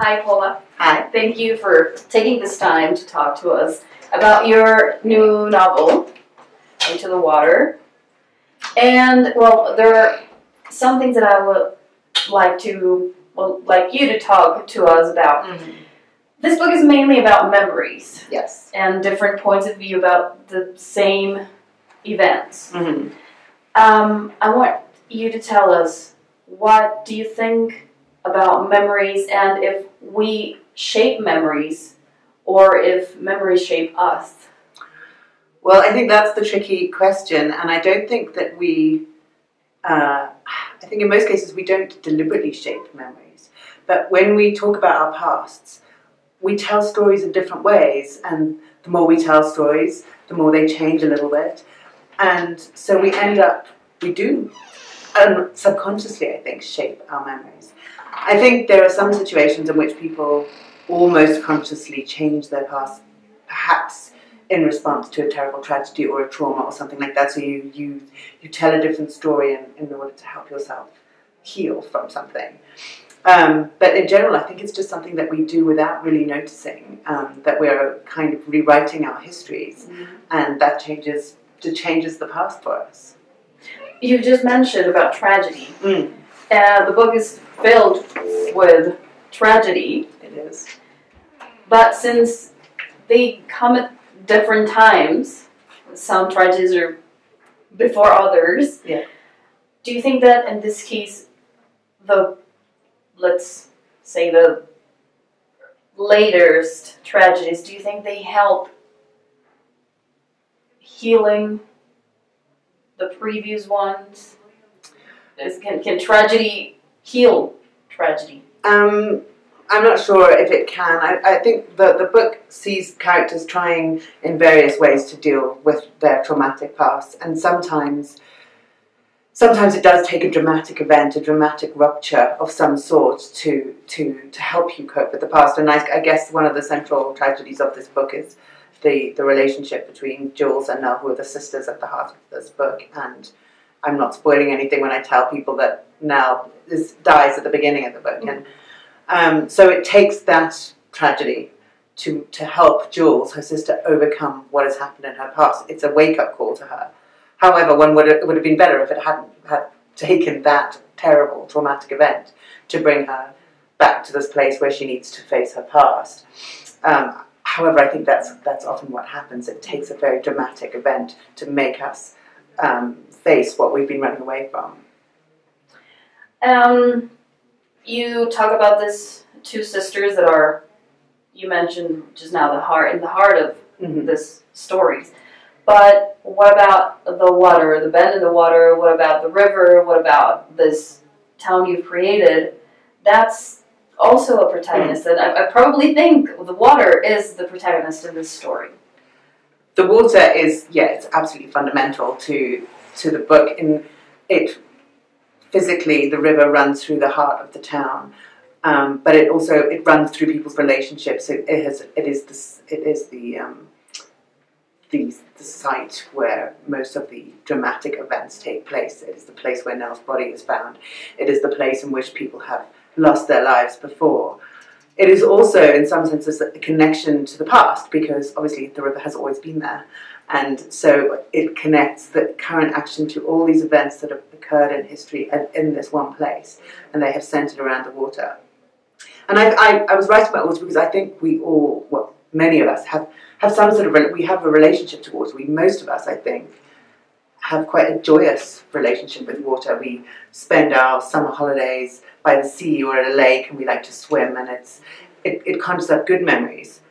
Hi, Paula. Hi. Thank you for taking this time to talk to us about your new novel, Into the Water. And, well, there are some things that I would like you to talk to us about. Mm-hmm. This book is mainly about memories. Yes. And different points of view about the same events. Mm-hmm. I want you to tell us, what do you think about memories, and if we shape memories, or if memories shape us? Well, I think that's the tricky question, and I don't think that I think in most cases we don't deliberately shape memories. But when we talk about our pasts, we tell stories in different ways, and the more we tell stories, the more they change a little bit. And so we do subconsciously, I think, shape our memories. I think there are some situations in which people almost consciously change their past, perhaps in response to a terrible tragedy or a trauma or something like that. So you tell a different story in order to help yourself heal from something. But in general, I think it's just something that we do without really noticing, that we're kind of rewriting our histories, and that changes the past for us. You just mentioned about tragedy. The book is filled with tragedy. It is. But since they come at different times, some tragedies are before others, yeah. Do you think that in this case, let's say the latest tragedies, do you think they help healing the previous ones? Can tragedy heal tragedy? I'm not sure if it can. I think the book sees characters trying in various ways to deal with their traumatic past, and sometimes it does take a dramatic event, a dramatic rupture of some sort to help you cope with the past. And I guess one of the central tragedies of this book is the relationship between Jules and Nell, who are the sisters at the heart of this book. And I'm not spoiling anything when I tell people that Nell dies at the beginning of the book. And so it takes that tragedy to help Jules, her sister, overcome what has happened in her past. It's a wake-up call to her. However, it would have been better if it hadn't had taken that terrible traumatic event to bring her back to this place where she needs to face her past. However, I think that's often what happens. It takes a very dramatic event to make us face what we've been running away from. You talk about these two sisters that are, you mentioned just now, in the heart of this stories. But what about the water, the bend in the water? What about the river? What about this town you've created? That's also a protagonist, and I probably think the water is the protagonist in this story. The water is, it's absolutely fundamental to the book. Physically, the river runs through the heart of the town, but it runs through people's relationships. It is the site where most of the dramatic events take place. It is the place where Nell's body is found. It is the place in which people have lost their lives before. It is also, in some senses, a connection to the past, because obviously the river has always been there. And so it connects the current action to all these events that have occurred in history in this one place, and they have centered around the water. And I was writing about water because I think we all, well, many of us have some sort of, we have a relationship to water. Most of us, I think, have quite a joyous relationship with water. We spend our summer holidays by the sea or at a lake, and we like to swim, and it conjures up good memories.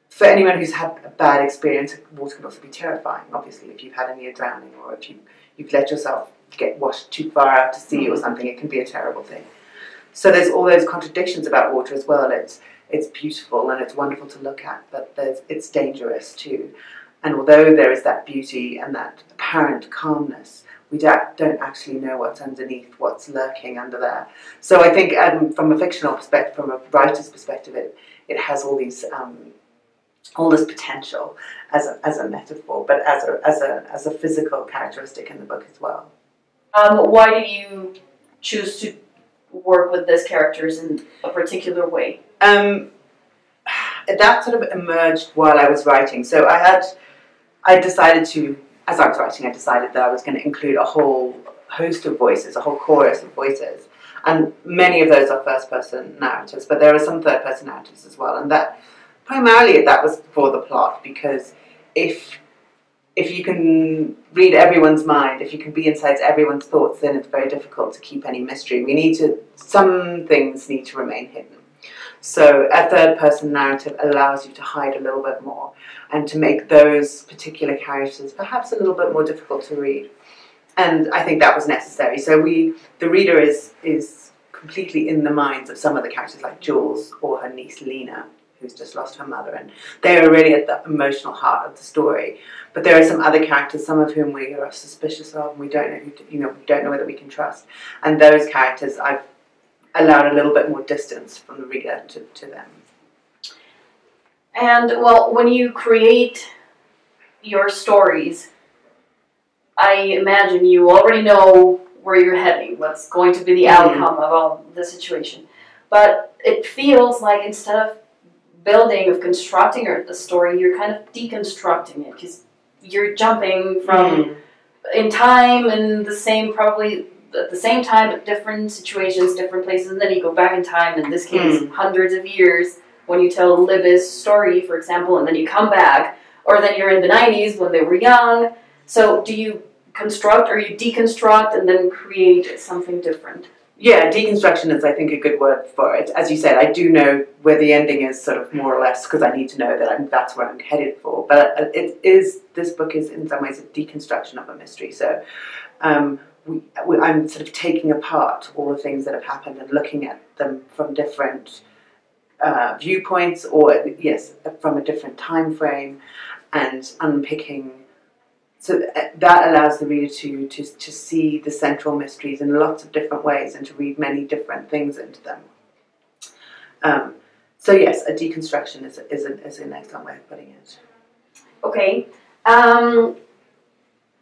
For anyone who's had a bad experience, water can also be terrifying, obviously, if you've had a near drowning, or if you've let yourself get washed too far out to sea or something. It can be a terrible thing. So there's all those contradictions about water as well. It's beautiful and it's wonderful to look at, but it's dangerous too. And although there is that beauty and that apparent calmness, we don't actually know what's underneath, what's lurking under there. So I think from a fictional perspective, from a writer's perspective, it has all these all this potential as a metaphor, but as a physical characteristic in the book as well. Why did you choose to work with these characters in a particular way? That sort of emerged while I was writing. So I decided to, as I was writing, I decided that I was going to include a whole host of voices, a whole chorus of voices. And many of those are first-person narratives, but there are some third-person narratives as well. And that, primarily, that was for the plot, because if you can read everyone's mind, if you can be inside everyone's thoughts, then it's very difficult to keep any mystery. Some things need to remain hidden. So a third-person narrative allows you to hide a little bit more and to make those particular characters perhaps a little bit more difficult to read. And I think that was necessary. So the reader is completely in the minds of some of the characters, like Jules or her niece Lena, who's just lost her mother, and they are really at the emotional heart of the story. But there are some other characters, some of whom we are suspicious of, and we don't know we don't know whether we can trust. And those characters, I've allowed a little bit more distance from the reader to them. And well, when you create your stories, I imagine you already know where you're heading, what's going to be the outcome of all the situation. But it feels like instead of constructing the story, you're kind of deconstructing it, because you're jumping from in time and probably at the same time, but different situations, different places, and then you go back in time, in this case, hundreds of years, when you tell Libby's story, for example, and then you come back, or then you're in the 90s when they were young. So do you construct or you deconstruct and then create something different? Yeah, deconstruction is, I think, a good word for it. As you said, I do know where the ending is, sort of more or less, because I need to know that that's where I'm headed for. But this book is in some ways a deconstruction of a mystery. So I'm sort of taking apart all the things that have happened and looking at them from different viewpoints, or yes, from a different time frame, and unpicking. So that allows the reader to see the central mysteries in lots of different ways and to read many different things into them. So yes, a deconstruction is an excellent way of putting it. Okay.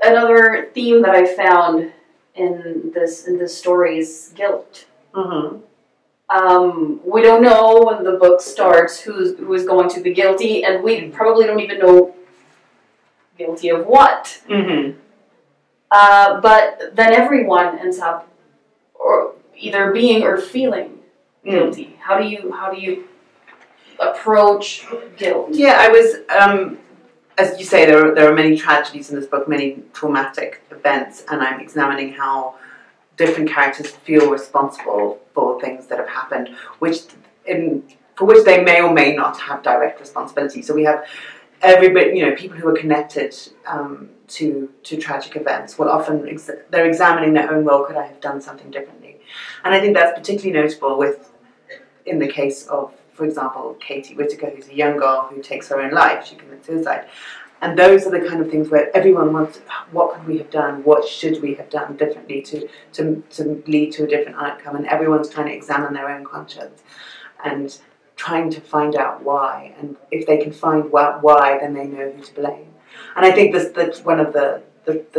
Another theme that I found in this story is guilt. We don't know when the book starts who is going to be guilty, and we probably don't even know guilty of what. But then everyone ends up or either being or feeling guilty. How do you approach guilt? Yeah, I was as you say, there are many tragedies in this book, many traumatic events, and I'm examining how different characters feel responsible for things that have happened, for which they may or may not have direct responsibility. So we have people who are connected to tragic events will often they're examining their own role. Could I have done something differently? And I think that's particularly notable in the case of, for example, Katie Whittaker, who's a young girl who takes her own life. She commits suicide. And those are the kind of things where everyone wants, what could we have done? What should we have done differently to lead to a different outcome? And everyone's trying to examine their own conscience and trying to find out why. And if they can find why, then they know who to blame. And I think that's one of the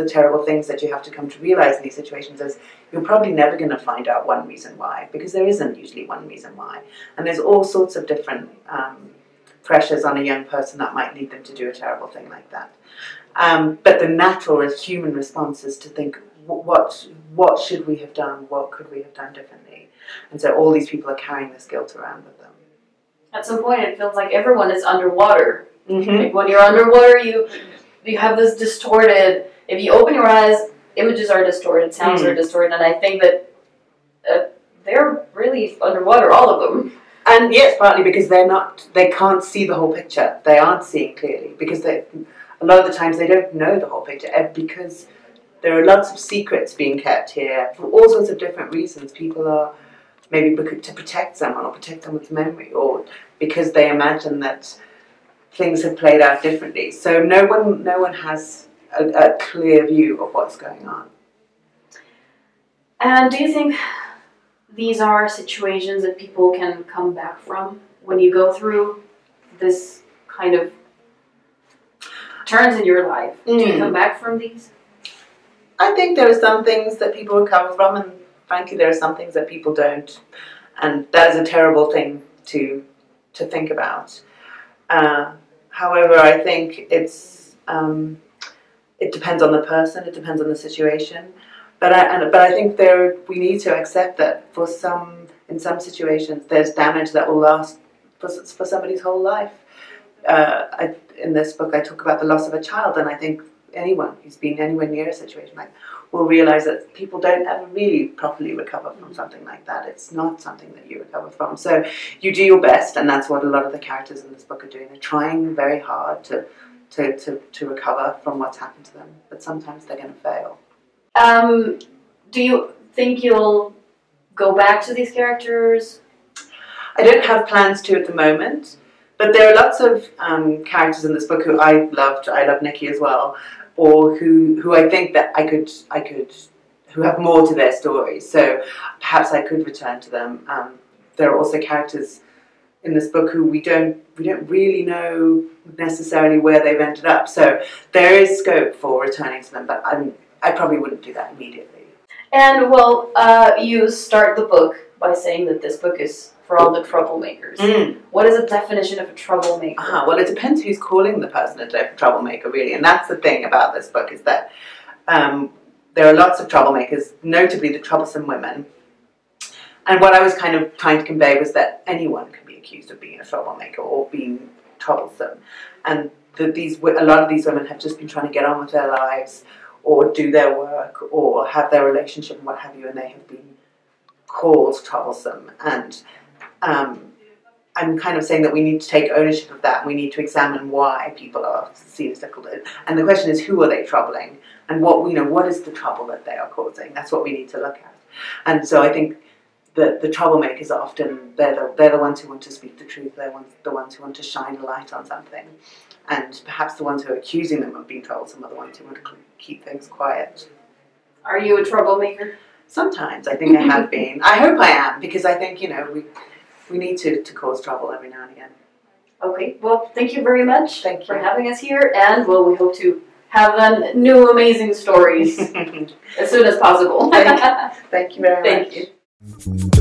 terrible things that you have to come to realize in these situations is you're probably never going to find out one reason why, because there isn't usually one reason why. And there's all sorts of different pressures on a young person that might lead them to do a terrible thing like that. But the natural human response is to think, what should we have done? What could we have done differently? And so all these people are carrying this guilt around with them. At some point, it feels like everyone is underwater. Like when you're underwater, you have this distorted. If you open your eyes, images are distorted, sounds are distorted, and I think that they're really underwater, all of them. And yes, partly because they can't see the whole picture. They aren't seeing clearly because a lot of the times they don't know the whole picture because there are lots of secrets being kept here for all sorts of different reasons. People are maybe to protect someone or protect someone's memory, or because they imagine that things have played out differently. So no one has a clear view of what's going on. And do you think these are situations that people can come back from when you go through this kind of turns in your life? Do you come back from these? I think there are some things that people recover from, and frankly, there are some things that people don't, and that is a terrible thing to think about. However, I think it depends on the person, it depends on the situation. But I think we need to accept that in some situations there's damage that will last for somebody's whole life. In this book I talk about the loss of a child, and I think anyone who's been anywhere near a situation like that will realise that people don't ever really properly recover from something like that. It's not something that you recover from. So you do your best, and that's what a lot of the characters in this book are doing. They're trying very hard to recover from what's happened to them, but sometimes they're going to fail. Do you think you'll go back to these characters? I don't have plans to at the moment, but there are lots of characters in this book who I loved. I love Nikki as well, or who I think that I could who have more to their stories. So perhaps I could return to them. There are also characters in this book who we don't really know necessarily where they've ended up. So there is scope for returning to them, but I probably wouldn't do that immediately. And well, you start the book by saying that this book is for all the troublemakers. What is the definition of a troublemaker? Well, it depends who's calling the person a troublemaker, really. And that's the thing about this book, is that there are lots of troublemakers, notably the troublesome women. And what I was kind of trying to convey was that anyone can be accused of being a troublemaker or being troublesome. And that a lot of these women have just been trying to get on with their lives or do their work or have their relationship and what have you, and they have been called troublesome. And I'm kind of saying that we need to take ownership of that, and we need to examine why people are seen as difficult. And the question is, who are they troubling? And what is the trouble that they are causing? That's what we need to look at. And so I think that the troublemakers often, they're the ones who want to speak the truth, they're the ones who want to shine a light on something. And perhaps the ones who are accusing them of being troublesome are the ones who want to keep things quiet. Are you a troublemaker? Sometimes. I think I have been. I hope I am, because I think, we need to cause trouble every now and again. Okay, well, thank you very much for having us here, and well, we hope to have new amazing stories as soon as possible. Thank you very much. Thank you.